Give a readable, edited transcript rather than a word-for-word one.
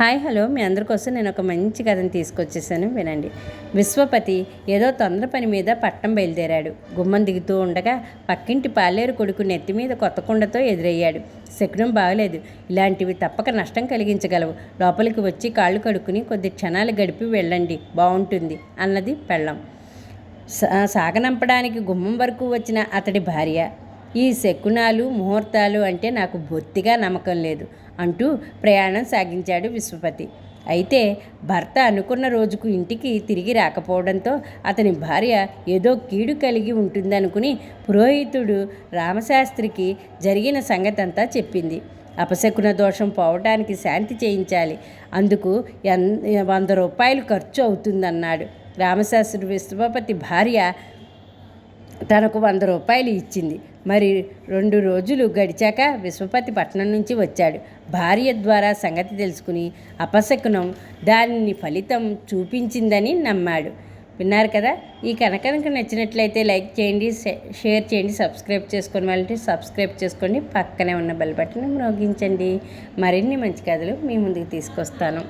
Hi hello మీ అందరి కోసం నేను ఒక మంచి కథను తీసుకొచ్చేసాను, వినండి. విశ్వపతి ఏదో తొందర పని మీద పట్నం బయలుదేరాడు. గుమ్మం దిగుతూ ఉండగా పక్కింటి పాలేరు కొడుకు నెత్తి మీద కొత్త కుండతో ఎదురయ్యాడు. శకునం బాగలేదు, ఇలాంటివి తప్పక నష్టం కలిగించగలవు. లోపలికి వచ్చి కాళ్ళు కడుక్కుని కొద్ది క్షణాలు గడిపి వెళ్ళండి, బాగుంటుంది అన్నది పెళ్ళం. సాగనంపడానికి గుమ్మం వరకు వచ్చిన అతడి భార్య, ఈ శకునాలు ముహూర్తాలు అంటే నాకు బొత్తిగా నమ్మకం లేదు అంటూ ప్రయాణం సాగించాడు విశ్వపతి. అయితే భర్త అనుకున్న రోజుకు ఇంటికి తిరిగి రాకపోవడంతో అతని భార్య ఏదో కీడు కలిగి ఉంటుందనుకుని పురోహితుడు రామశాస్త్రికి జరిగిన సంగతంతా చెప్పింది. అపశకున దోషం పోవటానికి శాంతి చేయించాలి, అందుకు 100 రూపాయలు ఖర్చు అవుతుందన్నాడు. రామశాస్త్రి విశ్వపతి భార్య తనకు 100 రూపాయలు ఇచ్చింది. మరి 2 రోజులు గడిచాక విశ్వపతి పట్నం నుంచి వచ్చాడు. భార్య ద్వారా సంగతి తెలుసుకుని అపశకునం దానిని ఫలితం చూపించిందని నమ్మాడు. విన్నారు కదా. ఈ కనుక నచ్చినట్లయితే లైక్ చేయండి, షేర్ చేయండి, సబ్స్క్రైబ్ చేసుకొని వాళ్ళంటే సబ్స్క్రైబ్ చేసుకోండి, పక్కనే ఉన్న బెల్ బటన్ మ్రోగించండి. మరిన్ని మంచి కథలు మీ ముందుకు తీసుకొస్తాను.